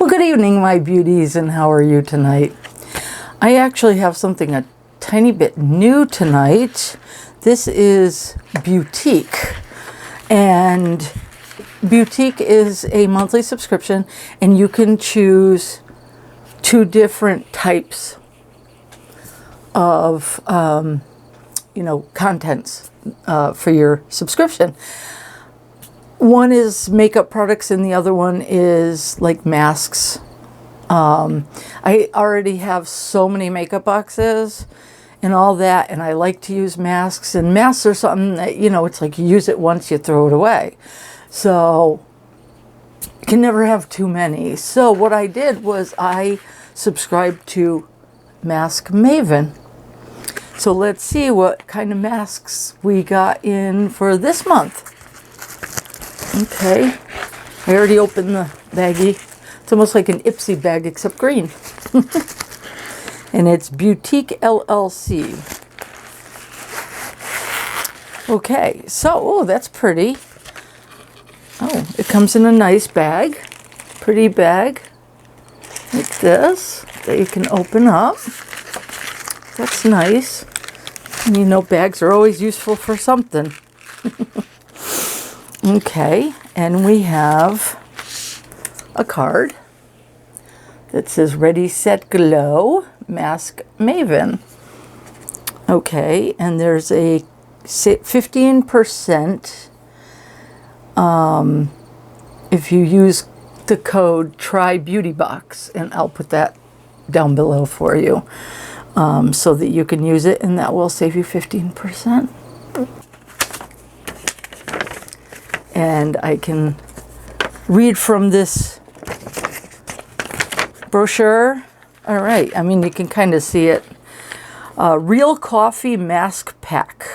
Well, good evening, my beauties, and how are you tonight? I actually have something a tiny bit new tonight. This is Beautique, and Beautique is a monthly subscription, and you can choose 2 different types of contents for your subscription. One is makeup products and the other one is like masks. I already have so many makeup boxes and all that, and I like to use masks, and masks are something that, it's like you use it once, you throw it away. So you can never have too many. So what I did was I subscribed to Mask Maven. So let's see what kind of masks we got in for this month. Okay, I already opened the baggie. It's almost like an Ipsy bag except green. And it's Beautique LLC. Okay, so, that's pretty. Oh, it comes in a nice bag. Pretty bag. Like this. That you can open up. That's nice. Bags are always useful for something. Okay, and we have a card that says Ready, Set, Glow, Mask Maven. Okay, and there's a 15% if you use the code TRYBEAUTYBOX, and I'll put that down below for you so that you can use it, and that will save you 15%. And I can read from this brochure. All right, you can kind of see it. Real Coffee Mask Pack.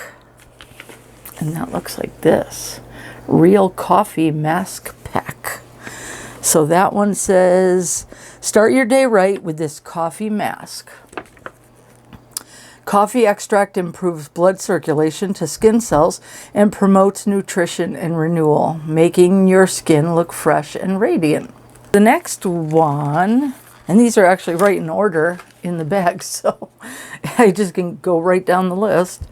And that looks like this. Real Coffee Mask Pack. So that one says, start your day right with this coffee mask. Coffee extract improves blood circulation to skin cells and promotes nutrition and renewal, making your skin look fresh and radiant. The next one, and these are actually right in order in the bag, so I just can go right down the list.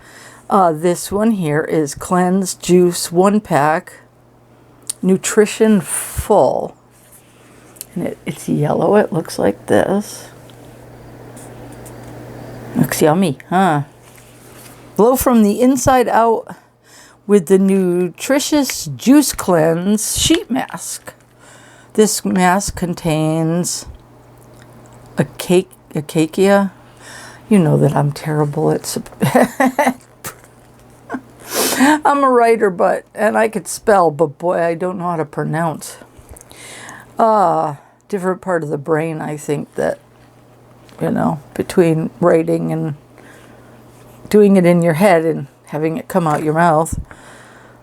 This one here is Cleanse Juice 1-pack, Nutrition Full. And it's yellow, it looks like this. Looks yummy, huh? Glow from the inside out with the nutritious Juice Cleanse Sheet Mask. This mask contains acacia. You know that I'm terrible at I'm a writer, and I could spell, but boy, I don't know how to pronounce. Different part of the brain, I think, that between writing and doing it in your head and having it come out your mouth.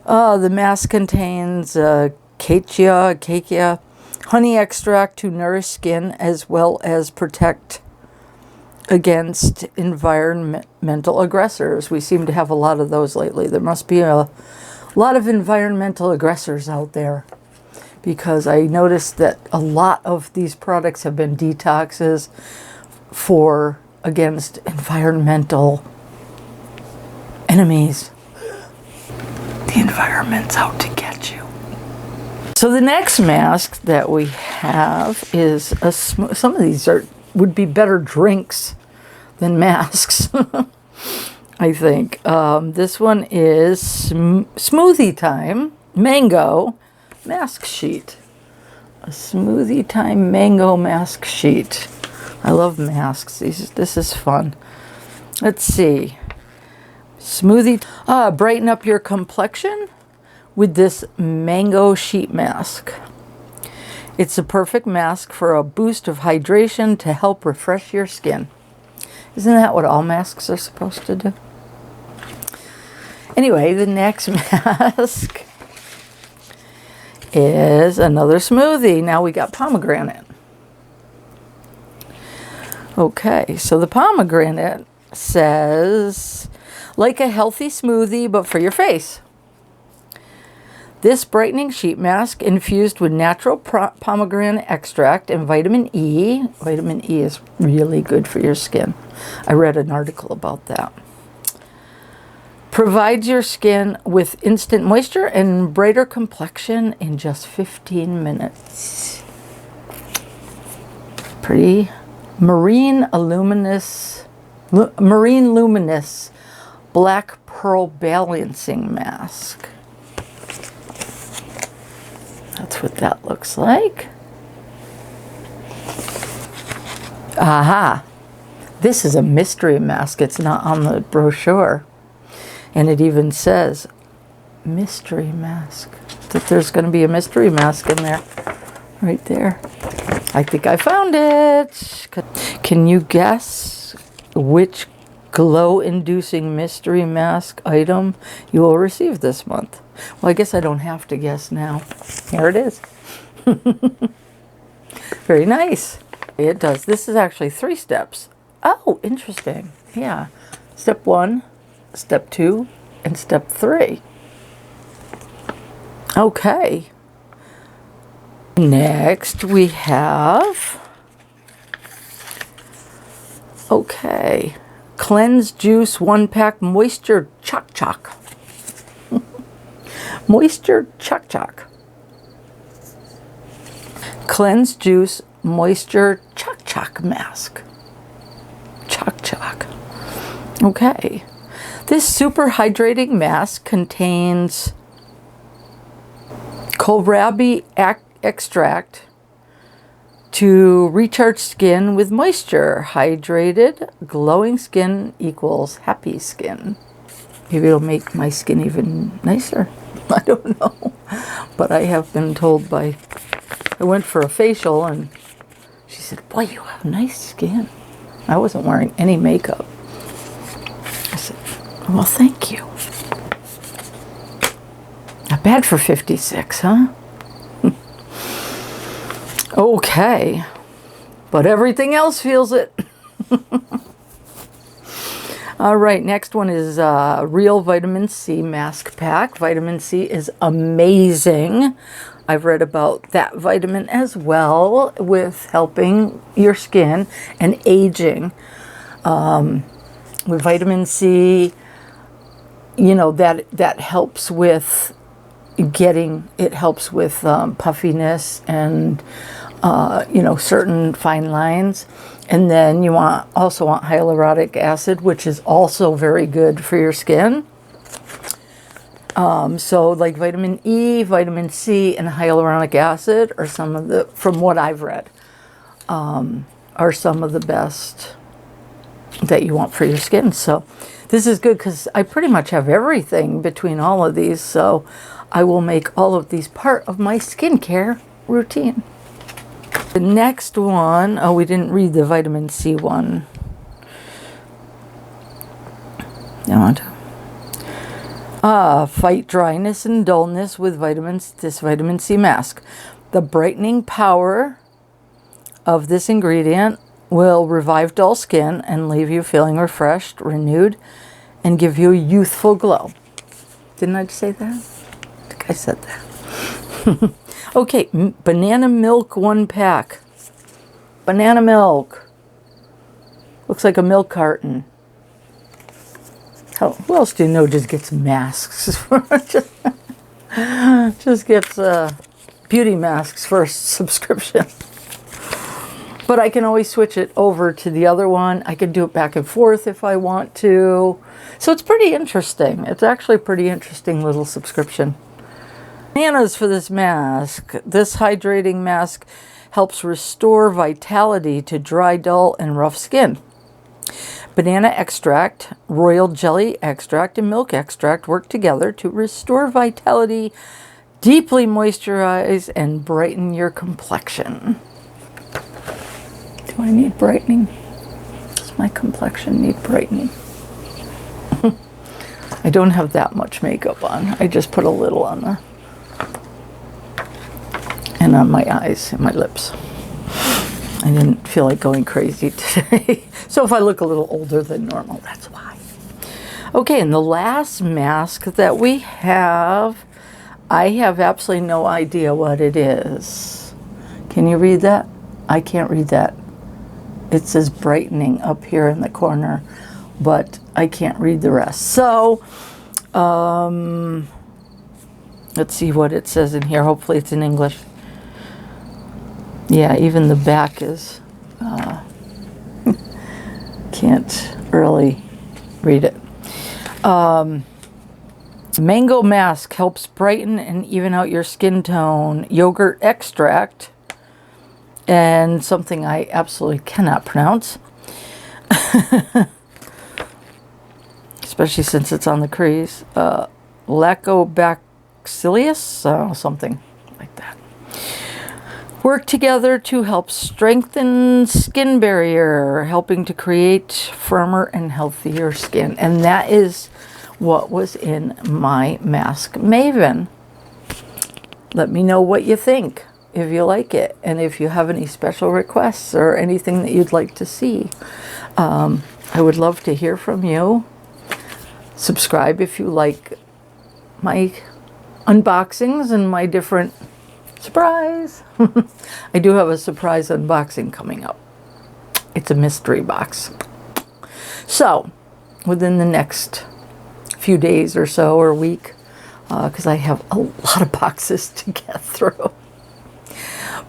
The mask contains acacia, honey extract to nourish skin as well as protect against environmental aggressors. We seem to have a lot of those lately. There must be a lot of environmental aggressors out there, because I noticed that a lot of these products have been detoxes against environmental enemies. The environment's out to get you. So the next mask that we have is some of these would be better drinks than masks. I think. This one is Smoothie Time Mango Mask Sheet. A Smoothie Time Mango Mask Sheet. I love masks. This is fun. Let's see. Smoothie. Brighten up your complexion with this mango sheet mask. It's a perfect mask for a boost of hydration to help refresh your skin. Isn't that what all masks are supposed to do? Anyway, the next mask is another smoothie. Now we got pomegranate. Okay, so the pomegranate says, like a healthy smoothie, but for your face. This brightening sheet mask infused with natural pomegranate extract and vitamin E. Vitamin E is really good for your skin. I read an article about that. Provides your skin with instant moisture and brighter complexion in just 15 minutes. Pretty. Marine luminous black pearl balancing mask. That's what that looks like. Aha! This is a mystery mask. It's not on the brochure. And it even says mystery mask. That there's going to be a mystery mask in there. Right there. I think I found it. Can you guess which glow-inducing mystery mask item you will receive this month? Well, I guess I don't have to guess now. Here it is. Very nice. It does. This is actually 3 steps. Oh, interesting. Yeah. Step 1, step 2, and step 3. Okay. Next we have, okay, Cleanse Juice 1-pack Moisture Choc Choc. Moisture Choc Choc. Cleanse Juice Moisture Choc Choc Mask. Choc Choc. Okay. This super hydrating mask contains kohlrabi extract to recharge skin with moisture. Hydrated, glowing skin equals happy skin. Maybe it'll make my skin even nicer. I don't know. But I have been told by, I went for a facial and she said, boy, you have nice skin. I wasn't wearing any makeup. I said, well, thank you. Not bad for 56, huh? Okay. But everything else feels it. All right, next one is Real Vitamin C Mask Pack. Vitamin C is amazing. I've read about that vitamin as well with helping your skin and aging. With vitamin C, you know, that helps with it helps with puffiness and, you know, certain fine lines. And then you also want hyaluronic acid, which is also very good for your skin. So like vitamin E, vitamin C, and hyaluronic acid are some of the, from what I've read, are some of the best that you want for your skin. So this is good because I pretty much have everything between all of these. So I will make all of these part of my skincare routine. The next one, oh, we didn't read the vitamin C one. Fight dryness and dullness with this vitamin C mask. The brightening power of this ingredient will revive dull skin and leave you feeling refreshed, renewed, and give you a youthful glow. Didn't I say that? I think I said that. Okay, banana milk 1-pack. Banana milk. Looks like a milk carton. Oh, who else do you know just gets masks? just gets beauty masks for a subscription. But I can always switch it over to the other one. I can do it back and forth if I want to. So it's pretty interesting. It's actually a pretty interesting little subscription. Bananas for this mask. This hydrating mask helps restore vitality to dry, dull, and rough skin. Banana extract, royal jelly extract, and milk extract work together to restore vitality, deeply moisturize, and brighten your complexion. Do I need brightening? Does my complexion need brightening? I don't have that much makeup on. I just put a little on there. And on my eyes and my lips. I didn't feel like going crazy today. So if I look a little older than normal, that's why. Okay, and the last mask that we have, I have absolutely no idea what it is. Can you read that? I can't read that. It says brightening up here in the corner, but I can't read the rest. So, let's see what it says in here. Hopefully it's in English. Yeah, even the back is, can't really read it. Mango mask helps brighten and even out your skin tone. Yogurt extract and something I absolutely cannot pronounce. Especially since it's on the crease. Lactobacillus, something like that. Work together to help strengthen skin barrier, helping to create firmer and healthier skin. And that is what was in my Mask Maven. Let me know what you think, if you like it, and if you have any special requests or anything that you'd like to see. I would love to hear from you. Subscribe if you like my unboxings and my different surprise. I do have a surprise unboxing coming up. It's a mystery box. So, within the next few days or so, or week, because I have a lot of boxes to get through.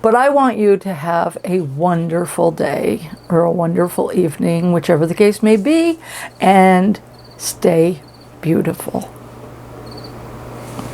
But I want you to have a wonderful day or a wonderful evening, whichever the case may be, and stay beautiful.